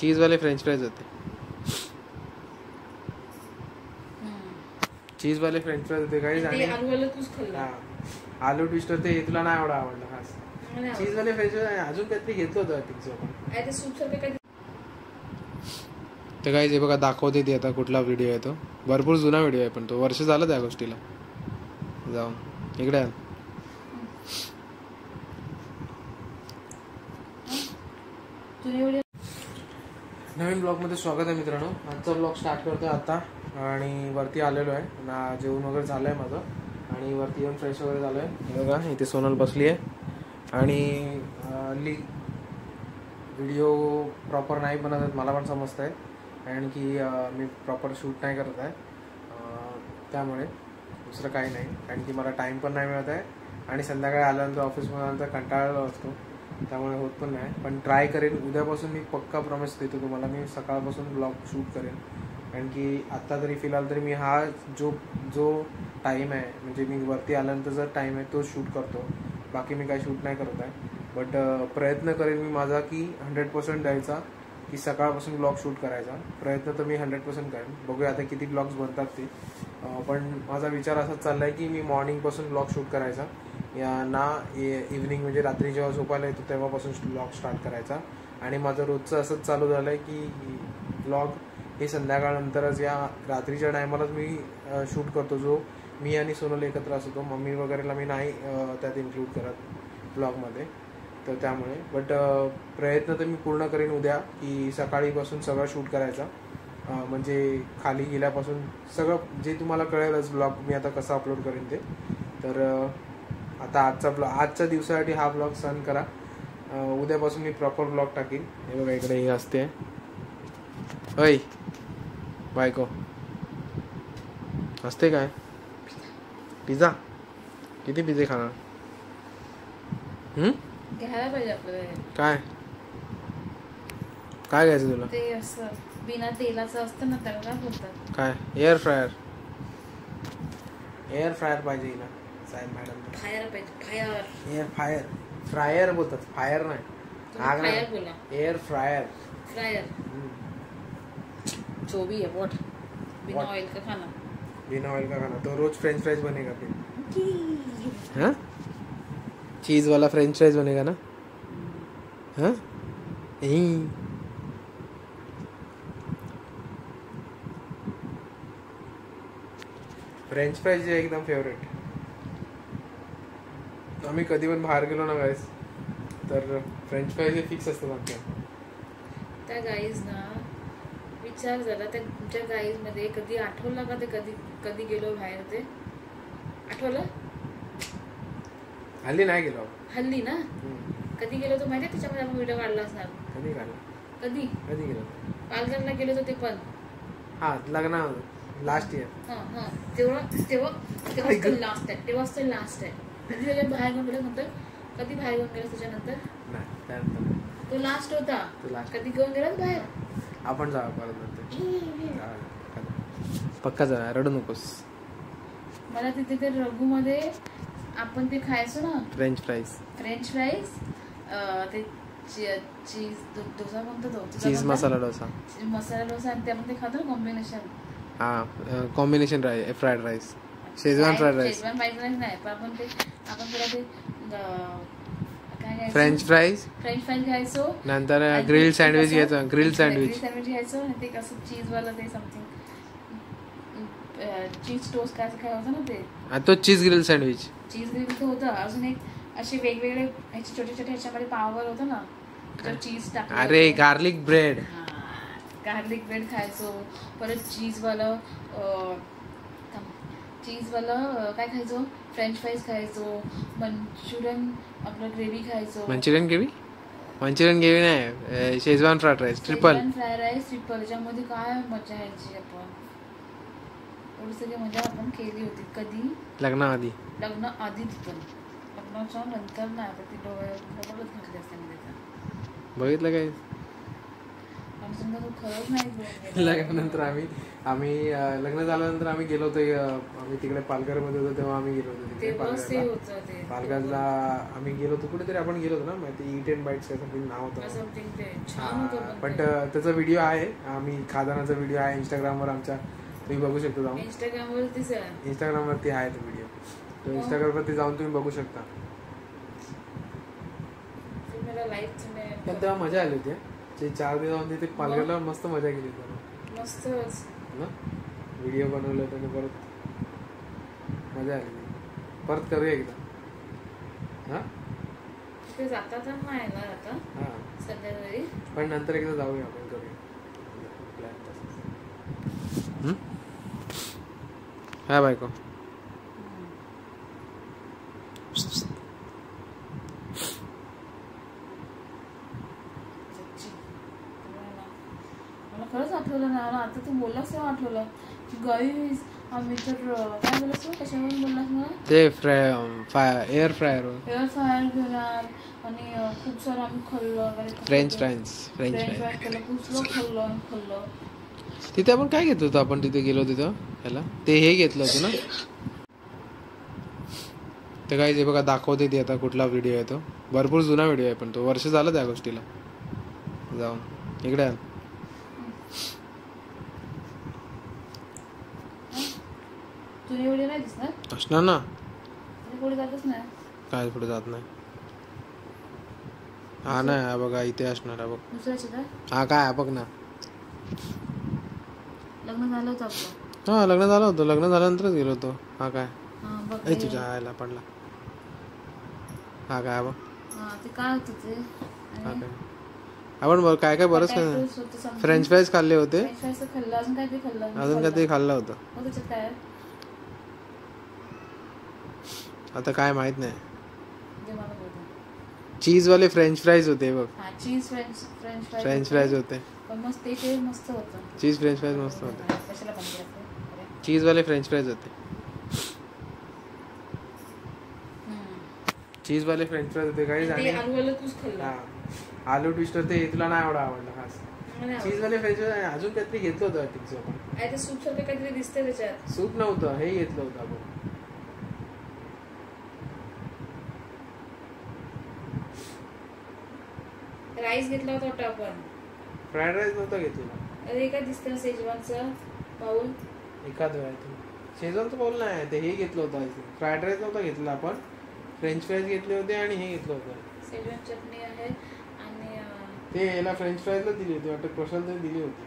चीज वाले French fries होते. चीज वाले फ्रेंच फ्राईज होते काही. आणि आलूवाला तूच खाल्ला. आलू ट्विस्टर ते तुला नाही एवढं आवडलं खास. चीज वाले फ्रेंच फ्राईज अजून काहीतरी घेतलं होतं पिझ्झा. ते सूप सारखं काही. ते काय जे बघा दाखवते ती आता कुठला व्हिडिओ आहे तो. भरपूर जुना व्हिडिओ आहे पण तो वर्ष झालं त्या गोष्टीला जाऊन. इकडे नवीन ब्लॉगमध्ये स्वागत आहे मित्रांनो. आजचा ब्लॉग स्टार्ट करतोय आता आणि वरती आलेलो आहे ना. जेवण वगैरे झालं आहे माझं आणि वरती येऊन फ्रेश वगैरे झालो आहे. हे बघा इथे सोनल बसली आहे आणि हल्ली व्हिडिओ प्रॉपर नाही बनत आहेत मला पण समजतं आहे. कारण की मी प्रॉपर शूट नाही करत आहे त्यामुळे दुसरं काही नाही. कारण की मला टाईम पण नाही मिळत आहे आणि संध्याकाळी आल्यानंतर ऑफिसमध्ये आल्यानंतर कंटाळलेलो असतो त्यामुळे होत पण नाही. पण ट्राय करेन उद्यापासून. मी पक्का प्रॉमिस देतो तुम्हाला. मी सकाळपासून ब्लॉग शूट करेन. कारण की आत्ता तरी फिलहाल तरी मी हा जो टाईम आहे म्हणजे मी वरती आल्यानंतर जर टाईम आहे तो शूट करतो. बाकी मी काही शूट नाही करत आहे. बट प्रयत्न करेन मी माझा की 100% द्यायचा की सकाळपासून ब्लॉग शूट करायचा. प्रयत्न तर मी 100% करेन. बघूया आता किती ब्लॉग्स बनतात ते. पण माझा विचार असाच चालला आहे की मी मॉर्निंगपासून ब्लॉग शूट करायचा या ना इव्हनिंग म्हणजे रात्री जेव्हा झोपायला येतो तेव्हापासून ब्लॉग स्टार्ट करायचा. आणि माझं रोजचं असंच चालू झालं आहे की ब्लॉग हे संध्याकाळनंतरच या रात्रीच्या टायमालाच मी शूट करतो. जो मी आणि सोनल एकत्र असतो. मम्मी वगैरेला मी नाही त्यात इन्क्लूड करत ब्लॉगमध्ये. तर त्यामुळे बट प्रयत्न तर मी पूर्ण करेन उद्या की सकाळीपासून सगळं शूट करायचा. म्हणजे खाली गेल्यापासून सगळं जे तुम्हाला कळेलच ब्लॉग मी आता कसा अपलोड करेन ते. तर आता आजच्या दिवसासाठी हा ब्लॉग सहन करा. उद्यापासून मी प्रॉपर ब्लॉग टाकीन. हे बघा इकडे हे असते. अय बायको असते काय पिझ्झा. किती पिझ्झे खाणार. घ्यायला पाहिजे आपल्याला. काय काय घ्यायचं तुला. ते असं बिना तेलाचं असतं ना त्याला काय बोलतात. काय एअर फ्रायर. एअर फ्रायर पाहिजे हिला साहेब मॅडम. फायर पाहिजे. फायर. Air fire. फ्रायर बोलतात फायर नाही. फायर बोला. Air fryer. फ्रायर जो भी है व्हाट. बिना ऑयल का खाना. बिना ऑयल का खाना तो रोज फ्रेंच फ्राइज बनेगा फिर. हाँ चीज वाला फ्रेंच फ्राइज बनेगा ना. हाँ फ्रेंच फ्राईज एकदम फेवरेट. आम्ही कधी पण बाहेर गेलो ना गाईज तर फ्रेंच फ्राईज हे फिक्स असतात आमच्या. त्या गाईज ना विचार झाला त्या तुमच्या गाईज मध्ये कधी आठवलं का ते कधी गेलो बाहेर ते आठवलं. हल्ली नाही गेलो. हल्ली ना कधी गेलो तो माहिती. त्याच्यामध्ये आपण व्हिडिओ काढला असणार. कधी काढला. कधी गेलो. पालघरला गेलो होतो ते पण. हा लग्न लास्ट इयर. तेव्हा लास्ट आहे. तेव्हाच ते लास्ट आहे. कधी त्याच्या बाहेर घेऊन गेलं नंतर. कधी बाहेर घेऊन गेलं त्याच्यानंतर. नाही तो लास्ट होता. कधी घेऊन गेला बाहेर. आपण जाऊ परत नंतर. पक्का जा रडू नकोस. मला तिथे ते रघु मध्ये आपण ते खायचो ना फ्रेंच फ्राईज. ते चीज डोसा म्हणतो तो. चीज मसाला डोसा. मसाला डोसा आणि त्यामध्ये खातो ना कॉम्बिनेशन. हा combination fried rice. Schezwan fried rice. नाही पण आपण थोडं ते फ्रेंच फ्राईज घ्यायचो. नंतर ग्रिल सँडविच घ्यायचं. ग्रिल सँडविच घ्यायचो आणि ते कसं चीज वाला ते समथिंग चीज टोस्ट काय होतं ना ते. तो cheese grill sandwich. Cheese grill तर होतं. अजून एक असे वेगवेगळे ह्याचे छोटे छोटे ह्याच्यामध्ये पावर होतं ना तर चीज टाकलं. अरे गार्लिक ब्रेड. गार्लिक ब्रेड खायचो. परत चीजवालं काय खायचो. फ्रेंच फ्राईज खायचो. मंचुरियन आपलं ग्रेव्ही खायचो. मंचुरियन ग्रेव्ही नाही. Schezwan fried rice triple. त्याच्यामध्ये काय मजा यायची. आपण एवढी सगळी मजा आपण केली होती. कधी लग्न आधी पण. लग्नाच्या नंतर नाही. आता ती डोळ्यात घातली असते. बघितलं काय. अजून तर खरंच नाही बोलले. लग्नानंतर लग्न झाल्यानंतर आम्ही गेलो होतो, आम्ही तिकडे पालघरमध्ये होतो तेव्हा आम्ही गेलो होतो तिकडे तेव्हाच ते होतं ते पालघरला आम्ही गेलो होतो. कुठेतरी आपण गेलो होतो ना, माहिती ईट अँड बाईट्स असं नाव होतं. समथिंग ते छान होतं. पण त्याचा व्हिडिओ आहे, आम्ही खादानाचा व्हिडिओ आहे इंस्टाग्रामवर आमच्या, तुम्ही बघू शकता जाऊन. इंस्टाग्रामवरती आहे तो व्हिडिओ, तो इंस्टाग्रामवरती जाऊन तुम्ही बघू शकता. पण तेव्हा मजा आली होती. जे 4 दिवस तिथे पालघरला मस्त मजा केली होती. मस्त ना, व्हिडिओ बनवले होते परत मजा आली. परत करूया एकदा. हा ते जाता तर नाही ना आता. हा सध्या तरी, पण नंतर एकदा जाऊया आपण, करूया प्लॅन तसंच. हा बायको, मला खरंच आठवलं नाही. आता तू बोललास तेव्हा आठवलं की गाईस आम्ही तर काय बोललास तू, कशावर बोललास मला? ते एअर फ्रायर घेणार आणि खूप सारं आम्ही खाल्लं. फ्रेंच फ्राईज केलं, खूप खाल्लं. तिथे आपण काय घेतलं होतं? आपण तिथे गेलो तिथं ह्याला, ते हे घेतलं होतं ना ते काय, जे बघा दाखवते ते आता कुठला व्हिडिओ आहे तो. भरपूर जुना व्हिडिओ आहे, पण तो वर्ष झालं त्या गोष्टीला जाऊन. इकडे आण. तुझी व्हिडिओ नाही दिसणार असणार ना, पुढे जातच नाही. काय पुढे जात नाही. हा नाही, हा बघा इथे असणार. हा बघ दुसऱ्याचे हा काय, हा बघ ना. लग्न झालं होतं आपलं. हा लग्न झालं होतं, लग्न झाल्यानंतरच गेलो होतो. हा काय, बघ तुझ्या आयला पडला. हा काय बघ, ते काय होतं ते. हा काय आपण काय काय बरंच काय, फ्रेंच फ्राईज खाल्ले होते. खाल्लं, अजून काय ते खाल्लं, अजून काय ते खाल्लं होतं. त्याच्यात काय आता काय माहित नाही. ते मला बोल. चीज वाले फ्रेंच फ्राईज होते बघ. चीज फ्रेंच फ्राईज होते. पण मस्त ते मस्त होतं. चीज फ्रेंच फ्राईज मस्त होते. कशाला बनवलं? चीज वाले फ्रेंच फ्राईज होते. चीज वाले फ्रेंच फ्राईज होते काही. ते आलूवाला तूच खाल्ला. आलू ट्विस्टर ते तुला नाही आवडला खास. चीज वाले फ्रेंच फ्राईज अजून काहीतरी घेतलं होतं टिक्स आपण. ते सूप सारखं काहीतरी दिसतंय त्याच्यात. सूप नव्हतं, हे घेतलं होतं आपण. राईस घेतला होता आपण. फ्राईड राईस नव्हता घेतलेला. अरे काय दिसतं शेजवानचं बाउल. एखाद वेळा शेजवानचं बाउल नाही, ते हे घेतलं होतं. फ्राईड राईस नव्हता घेतला आपण, फ्रेंच फ्राईज घेतले होते आणि हे घेतलं होतं. शेजवान चटणी आहे आणि ते याला फ्रेंच फ्राईजला दिली होती वाटतं, प्रशांतने दिली होती.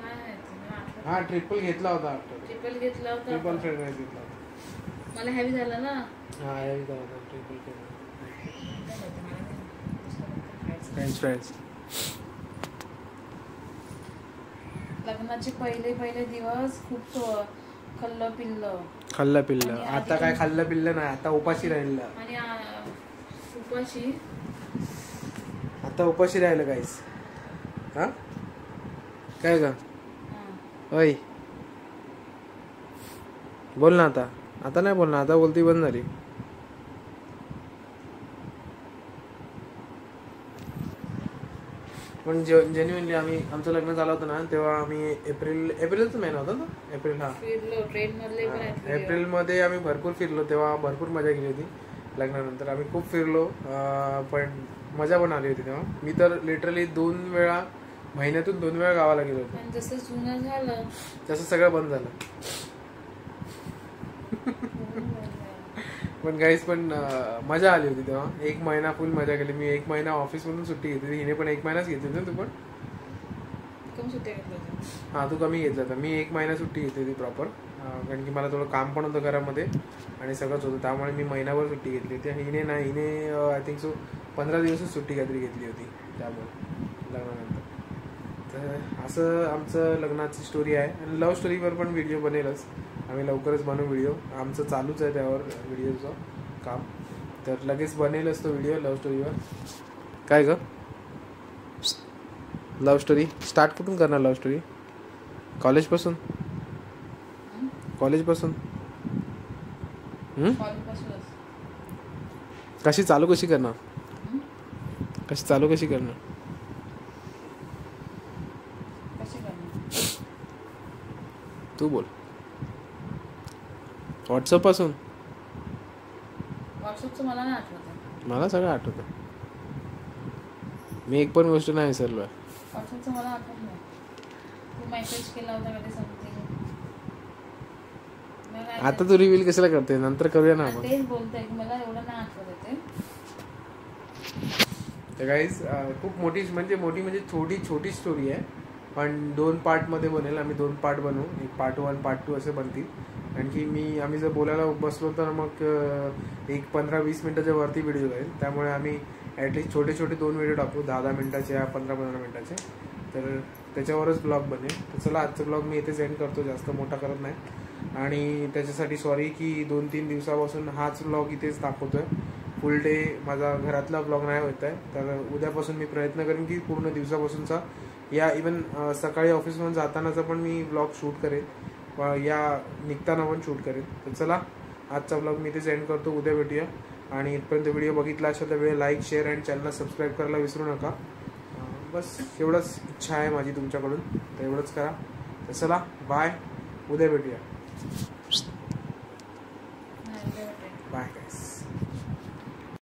काय आहे हा ट्रिपल घेतला होता. ट्रिपल घेतला होता. ट्रिपल फ्राईड राईस घेतला होता. मला हेवी झाला ना. हा हेवी झाला होता ट्रिपल फ्रेंच फ्राईज. लग्नाचे पहिले दिवस खूप खाल्लं पिल्लं. आता काय खाल्लं पिल्लं नाही, आता उपाशी राहिलं. आणि आता उपाशी राहिलं काहीच. हा काय का ओय बोल ना. आता नाही बोल ना, आता बोलती बंद झाली. पण जेन्युइनली आमचं लग्न झालं होतं ना, तेव्हा आम्ही एप्रिलचा महिना होता ना. एप्रिल मध्ये आम्ही भरपूर फिरलो. तेव्हा भरपूर मजा केली होती. लग्नानंतर आम्ही खूप फिरलो, पण मजा पण आली होती तेव्हा. मी तर लिटरली महिन्यातून 2 वेळा गावाला गेलो होतो. जसं जुनं झालं तसं सगळं बंद झालं. पण गाईस पण मजा आली होती तेव्हा. 1 महिना फुल मजा केली. मी 1 महिना ऑफिस मधून सुट्टी घेतली. हिने पण 1 महिनाच घेतली होती. तू पण कमी सुट्टी घेतली? हा तू कमी घेतला होता. मी 1 महिना सुट्टी घेतली होती प्रॉपर, कारण की मला थोडं काम पण होतं घरामध्ये आणि सगळंच होतं. त्यामुळे मी महिनाभर सुट्टी घेतली होती. हिने आय थिंक सो 15 दिवसच सुट्टी काहीतरी घेतली होती त्यामुळे लग्नानंतर. तर असं आमचं लग्नाची स्टोरी आहे. आणि लव्ह स्टोरीवर पण व्हिडिओ बनेलच. आम्ही लवकरच बनवू व्हिडिओ. आमचं चालूच आहे त्यावर व्हिडिओचं काम. तर लगेच बनेलच तो व्हिडिओ लव्ह स्टोरीवर. काय ग लव्ह स्टोरी स्टार्ट कुठून करणार? लव्ह स्टोरी कॉलेजपासून कशी चालू कशी करणार? तू बोल. व्हॉट्सअप पासून व्हॉट्सअपचं मला नाही आठवत. मला सगळं आठवतं. मी एक पण गोष्ट नाही विसरलोय. व्हॉट्सअपचं मला आठवत नाही. तू मेसेज केला होता कधी समथिंग. आता तू रिव्हील कशाला करते, नंतर करूया ना आपण. तेच बोलतोय की मला एवढं नाही आठवत ते. तर गाईज खूप मोठी म्हणजे छोटी स्टोरी आहे, पण 2 पार्टमध्ये बनेल. आम्ही 2 पार्ट बनवू, एक पार्ट 1 पार्ट 2 असे बनतील. आणखी आम्ही जर बोलायला बसलो तर मग एक 15-20 मिनिटाच्या वरती व्हिडिओ जाईल. त्यामुळे आम्ही ॲटलिस्ट छोटे 2 व्हिडिओ टाकू, 10-10 मिनिटाचे या 15-15 मिनिटाचे. तर त्याच्यावरच ब्लॉग बनेल. तर चला, आजचा ब्लॉग मी इथेच एंड करतो, जास्त मोठा करत नाही. आणि त्याच्यासाठी सॉरी की 2-3 दिवसापासून हाच ब्लॉग इथेच दाखवतोय. फुल डे माझा घरातला ब्लॉग नाही होत आहे. तर उद्यापासून मी प्रयत्न करेन की पूर्ण दिवसापासूनचा, या इवन सकाळी ऑफिसमध्ये जातानाचा पण मी ब्लॉग शूट करेन, या निघताना पण शूट करेन. तर चला, आजचा ब्लॉग मी इथेच एंड करतो. उद्या भेटूया. आणि इथपर्यंत व्हिडिओ बघितला असेल तर वेळ लाईक, शेअर आणि चॅनलला सबस्क्राईब करायला विसरू नका. बस एवढंच इच्छा आहे माझी तुमच्याकडून, तर एवढंच करा. तर चला, बाय. उद्या भेटूया. बाय गाईस.